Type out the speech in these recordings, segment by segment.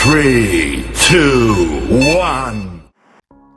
3, 2, 1.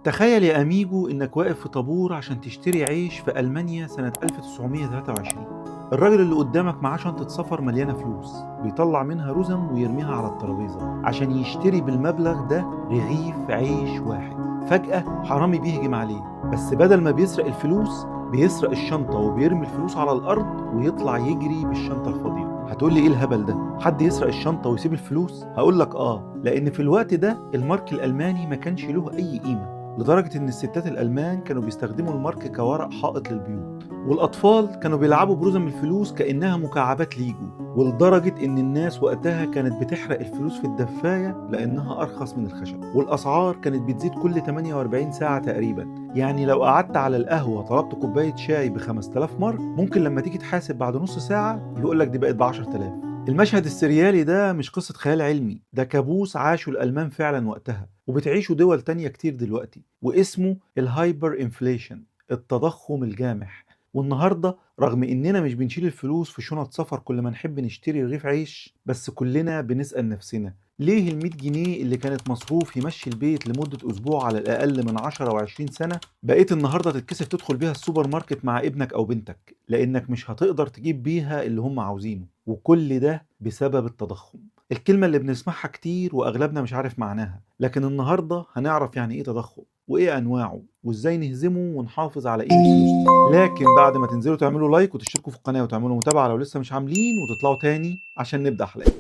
تخيل يا أميجو إنك واقف في طابور عشان تشتري عيش في ألمانيا سنة 1923. الراجل اللي قدامك معاه شنطة سفر مليانة فلوس، بيطلع منها رزم ويرميها على الترابيزة عشان يشتري بالمبلغ ده رغيف عيش واحد. فجأة حرامي بيهجم عليه، بس بدل ما بيسرق الفلوس بيسرق الشنطة وبيرمي الفلوس على الأرض ويطلع يجري بالشنطة الفاضية. هتقولي إيه الهبل ده؟ حد يسرق الشنطة ويسيب الفلوس؟ هقولك لأن في الوقت ده المارك الألماني ما كانش له أي قيمة، لدرجة إن الستات الألمان كانوا بيستخدموا المارك كورق حائط للبيوت، والأطفال كانوا بيلعبوا برزم الفلوس كأنها مكعبات ليجو، ولدرجة إن الناس وقتها كانت بتحرق الفلوس في الدفاية لأنها أرخص من الخشب، والأسعار كانت بتزيد كل 48 ساعة تقريبا. يعني لو قعدت على القهوة طلبت كوباية شاي ب5000 مارك، ممكن لما تيجي تحاسب بعد نص ساعة يقولك دي بقت ب10000. المشهد السريالي ده مش قصة خيال علمي، ده كابوس عاشوا الألمان فعلا وقتها، وبتعيشوا دول تانية كتير دلوقتي، واسمه الهايبر انفليشن، التضخم الجامح. والنهاردة رغم إننا مش بنشيل الفلوس في شنط سفر كل ما نحب نشتري رغيف عيش، بس كلنا بنسأل نفسنا ليه ال100 جنيه اللي كانت مصروف يمشي البيت لمدة أسبوع على الأقل من 10 و20 سنة بقيت النهاردة تتكسف تدخل بيها السوبر ماركت مع ابنك أو بنتك، لأنك مش هتقدر تجيب بيها اللي هم عاوزينه. وكل ده بسبب التضخم، الكلمة اللي بنسمعها كتير وأغلبنا مش عارف معناها، لكن النهاردة هنعرف يعني إيه تضخم وإيه أنواعه وإزاي نهزمه ونحافظ على قيمة فلوسنا. لكن بعد ما تنزلوا تعملوا لايك وتشتركوا في القناة وتعملوا متابعة لو لسه مش عاملين، وتطلعوا تاني عشان نبدأ حلقة.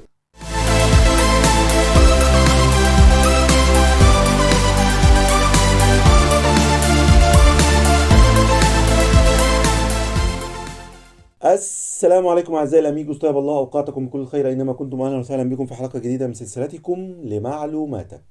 السلام عليكم اعزائي الاميجوس، طيب الله اوقاتكم بكل خير اينما كنتم. اهلا وسهلا بكم في حلقه جديده من سلسلتكم لمعلوماتك.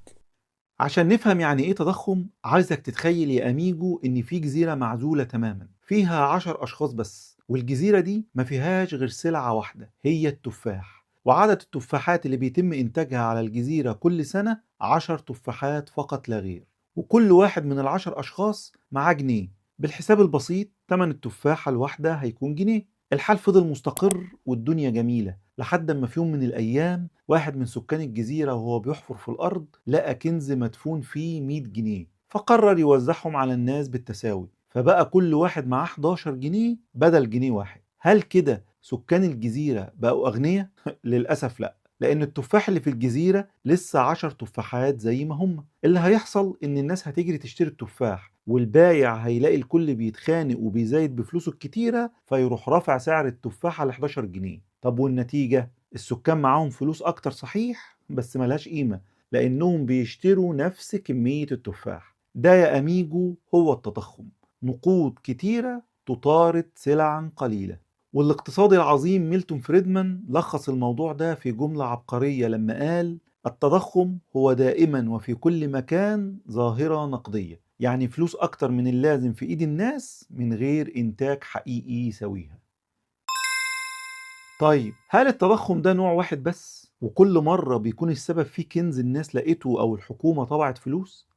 عشان نفهم يعني ايه تضخم، عايزك تتخيل يا اميجو ان في جزيره معزوله تماما فيها 10 اشخاص بس، والجزيره دي ما فيهاش غير سلعه واحده هي التفاح، وعدد التفاحات اللي بيتم انتاجها على الجزيره كل سنه 10 تفاحات فقط لا غير، وكل واحد من ال10 اشخاص معاه جنيه. بالحساب البسيط تمن التفاحه الواحده هيكون جنيه. الحال فضل مستقر والدنيا جميلة لحد ما في يوم من الأيام واحد من سكان الجزيرة وهو بيحفر في الأرض لقى كنز مدفون فيه 100 جنيه، فقرر يوزعهم على الناس بالتساوي، فبقى كل واحد معاه 11 جنيه بدل جنيه واحد. هل كده سكان الجزيرة بقوا أغنياء؟ للأسف لا، لأن التفاح اللي في الجزيرة لسه 10 تفاحات زي ما هم. اللي هيحصل إن الناس هتجري تشتري التفاح، والبايع هيلاقي الكل بيتخانق وبيزايد بفلوسه الكتيرة، فيروح رافع سعر التفاحة ل 11 جنيه. طب والنتيجة؟ السكان معاهم فلوس أكتر صحيح، بس ملهاش قيمة لأنهم بيشتروا نفس كمية التفاح. ده يا أميجو هو التضخم، نقود كتيرة تطارد سلعا قليلة. والاقتصادي العظيم ميلتون فريدمان لخص الموضوع ده في جملة عبقرية لما قال: التضخم هو دائما وفي كل مكان ظاهرة نقدية، يعني فلوس أكتر من اللازم في إيد الناس من غير إنتاج حقيقي يساويها. طيب هل التضخم ده نوع واحد بس وكل مرة بيكون السبب فيه كنز الناس لقيته أو الحكومة طبعت فلوس؟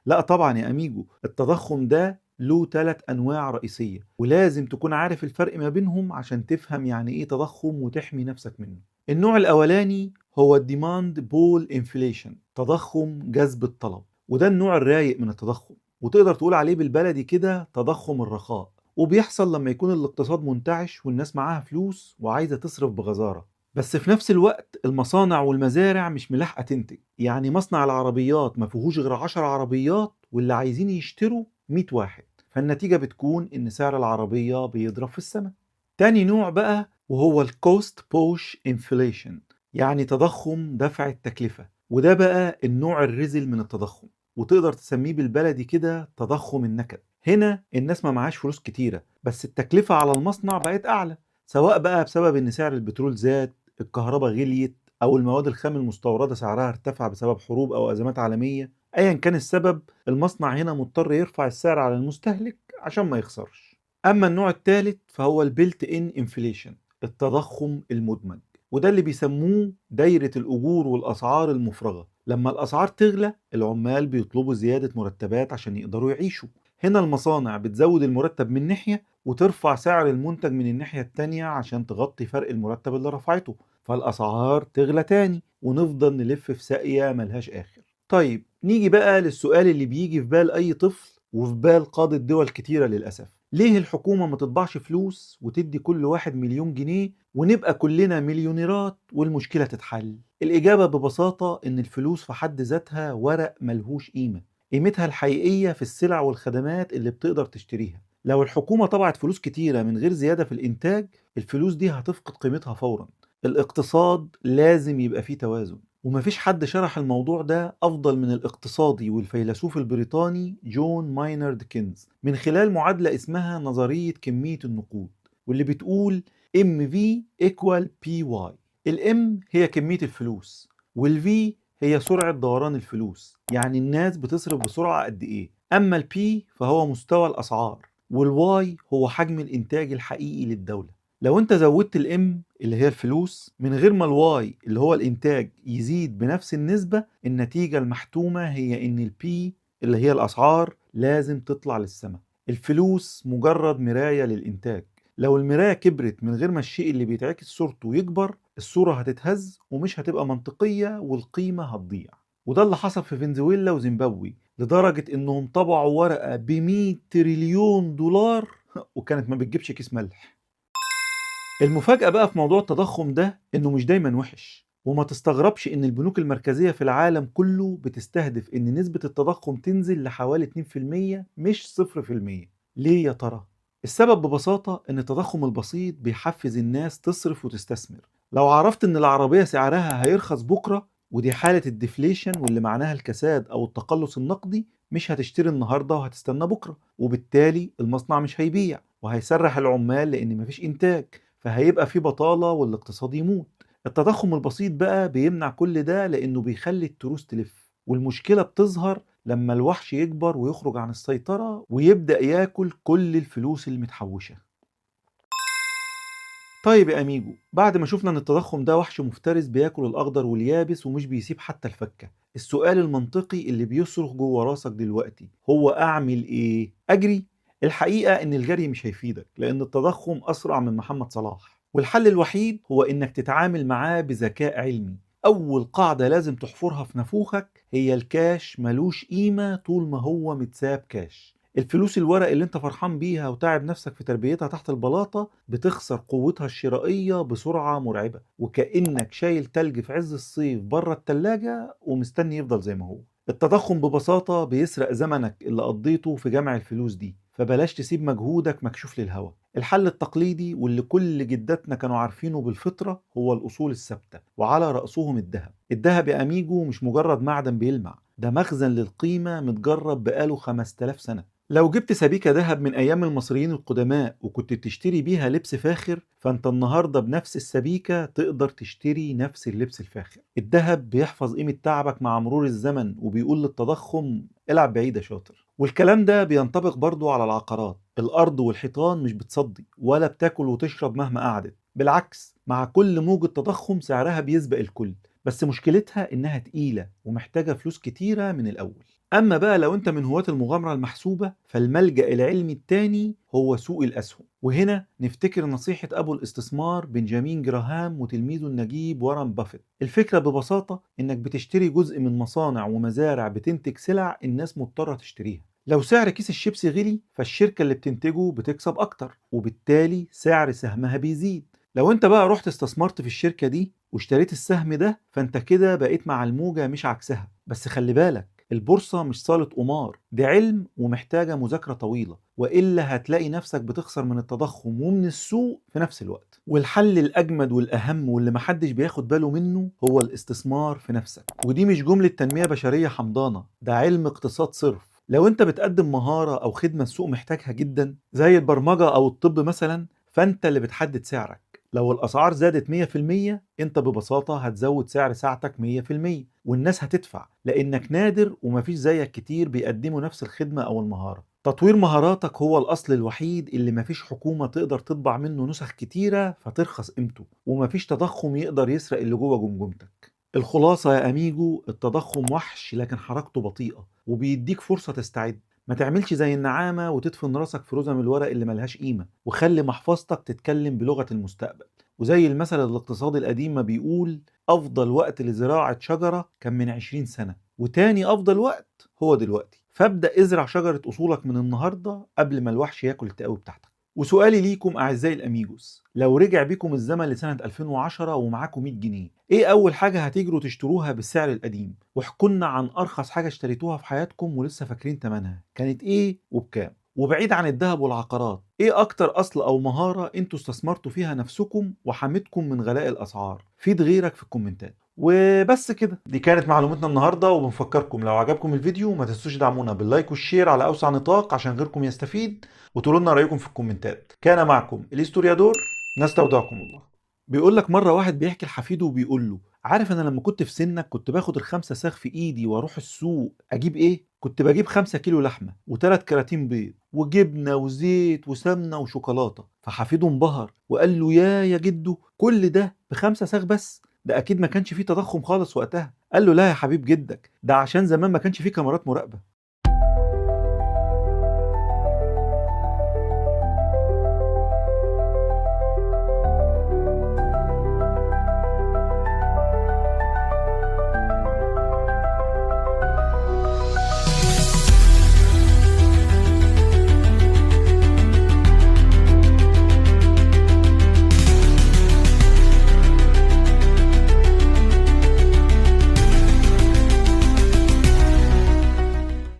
لا طبعا يا أميجو، التضخم ده له 3 أنواع رئيسية، ولازم تكون عارف الفرق ما بينهم عشان تفهم يعني إيه تضخم وتحمي نفسك منه. النوع الأولاني هو الديماند بول انفليشن، تضخم جذب الطلب، وده النوع الرايق من التضخم، وتقدر تقول عليه بالبلدي كده تضخم الرخاء، وبيحصل لما يكون الاقتصاد منتعش والناس معاها فلوس وعايزة تصرف بغزارة. بس في نفس الوقت المصانع والمزارع مش ملاحقة تنتج، يعني مصنع العربيات ما فيهوش غير 10 عربيات واللي عايزين يشتروا 100 واحد، فالنتيجة بتكون إن سعر العربية بيضرب في السماء. تاني نوع بقى وهو الكوست بوش انفليشن، يعني تضخم دفع التكلفة، وده بقى النوع الرذل من التضخم، وتقدر تسميه بالبلدي كده تضخم النكد. هنا الناس ما معاش فلوس كتيرة، بس التكلفة على المصنع بقت أعلى، سواء بقى بسبب إن سعر البترول زاد، الكهرباء غليت، أو المواد الخام المستوردة سعرها ارتفع بسبب حروب أو أزمات عالمية. أيا كان السبب، المصنع هنا مضطر يرفع السعر على المستهلك عشان ما يخسرش. أما النوع الثالث فهو البيلت إن انفليشن، التضخم المدمج، وده اللي بيسموه دايرة الأجور والأسعار المفرغة. لما الأسعار تغلى العمال بيطلبوا زيادة مرتبات عشان يقدروا يعيشوا. هنا المصانع بتزود المرتب من ناحية وترفع سعر المنتج من الناحية التانية عشان تغطي فرق المرتب اللي رفعته. فالأسعار تغلى تاني ونفضل نلف في ساقية ملهاش آخر. طيب نيجي بقى للسؤال اللي بيجي في بال أي طفل وفي بال قادة دول كتيرة للأسف: ليه الحكومة ما تطبعش فلوس وتدي كل واحد مليون جنيه ونبقى كلنا مليونيرات والمشكلة تتحل؟ الإجابة ببساطة إن الفلوس في حد ذاتها ورق ملهوش قيمة، قيمتها الحقيقية في السلع والخدمات اللي بتقدر تشتريها. لو الحكومة طبعت فلوس كتيرة من غير زيادة في الإنتاج، الفلوس دي هتفقد قيمتها فورا. الاقتصاد لازم يبقى فيه توازن، ومفيش حد شرح الموضوع ده أفضل من الاقتصادي والفيلسوف البريطاني جون ماينارد كينز من خلال معادلة اسمها نظرية كمية النقود، واللي بتقول MV equal PY. الام هي كمية الفلوس، والفي هي سرعة دوران الفلوس، يعني الناس بتصرف بسرعة قد ايه. اما البي فهو مستوى الاسعار، والواي هو حجم الانتاج الحقيقي للدولة. لو انت زودت الام اللي هي الفلوس من غير ما الواي اللي هو الانتاج يزيد بنفس النسبة، النتيجة المحتومة هي ان البي اللي هي الاسعار لازم تطلع للسماء. الفلوس مجرد مراية للانتاج، لو المراية كبرت من غير ما الشيء اللي بيتعكس صورته يكبر، الصورة هتتهز ومش هتبقى منطقية والقيمة هتضيع. وده اللي حصل في فنزويلا وزيمبابوي، لدرجة انهم طبعوا ورقة ب100 تريليون دولار وكانت ما بتجيبش كيس ملح. المفاجأة بقى في موضوع التضخم ده إنه مش دايما وحش، وما تستغربش إن البنوك المركزية في العالم كله بتستهدف إن نسبة التضخم تنزل لحوالي 2% مش 0%. ليه يا ترى؟ السبب ببساطة إن التضخم البسيط بيحفز الناس تصرف وتستثمر. لو عرفت إن العربية سعرها هيرخص بكرة، ودي حالة الديفليشن واللي معناها الكساد أو التقلص النقدي، مش هتشتري النهاردة وهتستنى بكرة، وبالتالي المصنع مش هيبيع وهيسرح العمال لأن مفيش إنتاج، فهيبقى في بطالة والاقتصاد يموت. التضخم البسيط بقى بيمنع كل ده لأنه بيخلي التروس تلف، والمشكلة بتظهر لما الوحش يكبر ويخرج عن السيطرة ويبدأ ياكل كل الفلوس المتحوشة. طيب يا أميجو، بعد ما شفنا إن التضخم ده وحش مفترس بياكل الأخضر واليابس ومش بيسيب حتى الفكة، السؤال المنطقي اللي بيصرخ جوه راسك دلوقتي هو أعمل إيه؟ أجري؟ الحقيقة إن الجري مش هيفيدك، لأن التضخم أسرع من محمد صلاح، والحل الوحيد هو إنك تتعامل معاه بذكاء علمي. أول قاعدة لازم تحفرها في نافوخك هي الكاش ملوش قيمة طول ما هو متساب كاش. الفلوس الورق اللي انت فرحان بيها وتعب نفسك في تربيتها تحت البلاطة بتخسر قوتها الشرائية بسرعة مرعبة، وكأنك شايل تلج في عز الصيف بره التلاجة ومستني يفضل زي ما هو. التضخم ببساطة بيسرق زمنك اللي قضيته في جمع الفلوس دي، فبلاش تسيب مجهودك مكشوف للهوا. الحل التقليدي واللي كل جداتنا كانوا عارفينه بالفطرة هو الأصول الثابتة، وعلى رأسهم الذهب. الذهب يا أميجو مش مجرد معدن بيلمع، ده مخزن للقيمة متجرب بقاله 5000 سنة. لو جبت سبيكة ذهب من أيام المصريين القدماء وكنت تشتري بيها لبس فاخر، فأنت النهاردة بنفس السبيكة تقدر تشتري نفس اللبس الفاخر. الذهب بيحفظ قيمة تعبك مع مرور الزمن، وبيقول للتضخم العب بعيد يا شاطر. والكلام ده بينطبق برضو على العقارات. الأرض والحيطان مش بتصدي ولا بتاكل وتشرب مهما قعدت، بالعكس مع كل موجة تضخم سعرها بيسبق الكل، بس مشكلتها إنها تقيلة ومحتاجة فلوس كتيرة من الأول. أما بقى لو أنت من هواة المغامرة المحسوبة، فالملجأ العلمي التاني هو سوق الأسهم. وهنا نفتكر نصيحة أبو الاستثمار بنجامين جراهام وتلميذه النجيب وارن بافيت. الفكرة ببساطة إنك بتشتري جزء من مصانع ومزارع بتنتج سلع الناس مضطرة تشتريها. لو سعر كيس الشيبسي غلي، فالشركة اللي بتنتجه بتكسب أكتر، وبالتالي سعر سهمها بيزيد. لو انت بقى رحت استثمرت في الشركة دي واشتريت السهم ده، فانت كده بقيت مع الموجة مش عكسها. بس خلي بالك، البورصة مش صالة قمار، دي علم ومحتاجة مذاكرة طويلة، وإلا هتلاقي نفسك بتخسر من التضخم ومن السوق في نفس الوقت. والحل الأجمد والأهم واللي محدش بياخد باله منه هو الاستثمار في نفسك. ودي مش جملة تنمية بشرية حمضانة، ده علم اقتصاد صرف. لو انت بتقدم مهارة أو خدمة السوق محتاجها جدا زي البرمجة أو الطب مثلا، فانت اللي بتحدد سعرك. لو الأسعار زادت 100%، انت ببساطة هتزود سعر ساعتك 100%، والناس هتدفع لأنك نادر ومفيش زيك كتير بيقدموا نفس الخدمة أو المهارة. تطوير مهاراتك هو الأصل الوحيد اللي مفيش حكومة تقدر تطبع منه نسخ كتيرة فترخص قيمته، ومفيش تضخم يقدر يسرق اللي جوه جمجمتك. الخلاصة يا أميجو، التضخم وحش لكن حركته بطيئة وبيديك فرصة تستعد. ما تعملش زي النعامة وتدفن راسك في رزم الورق اللي ملهاش قيمة، وخلي محفظتك تتكلم بلغة المستقبل. وزي المثل الاقتصادي القديم ما بيقول أفضل وقت لزراعة شجرة كان من 20 سنة، وتاني أفضل وقت هو دلوقتي. فابدأ ازرع شجرة أصولك من النهاردة قبل ما الوحش ياكل التقاوي بتاعتك. وسؤالي ليكم أعزائي الأميجوس، لو رجع بيكم الزمن لسنة 2010 ومعاكم 100 جنيه، إيه أول حاجة هتجروا تشتروها بالسعر القديم؟ واحكوا لنا عن أرخص حاجة اشتريتوها في حياتكم ولسه فاكرين تمنها، كانت إيه وبكام؟ وبعيد عن الذهب والعقارات، إيه أكتر أصل أو مهارة أنتوا استثمرتوا فيها نفسكم وحمتكم من غلاء الأسعار؟ فيد غيرك في الكومنتات. وبس كده، دي كانت معلوماتنا النهارده، وبنفكركم لو عجبكم الفيديو ما تنسوش دعمونا باللايك والشير على اوسع نطاق عشان غيركم يستفيد، وتقولوا لنا رايكم في الكومنتات. كان معكم الهستوريادور، نستودعكم الله. بيقول لك مره واحد بيحكي لحفيده وبيقول له: عارف انا لما كنت في سنك كنت باخد ال5 ساغ في ايدي واروح السوق اجيب ايه؟ كنت بجيب 5 كيلو لحمه و3 كراتين بيض وجبنه وزيت وسمنه وشوكولاته. فحفيده انبهر وقال له: يا جدو، كل ده ب5 ساغ بس؟ ده اكيد ما كانش فيه تضخم خالص وقتها. قال له: لا يا حبيب جدك، ده عشان زمان ما كانش فيه كاميرات مراقبه.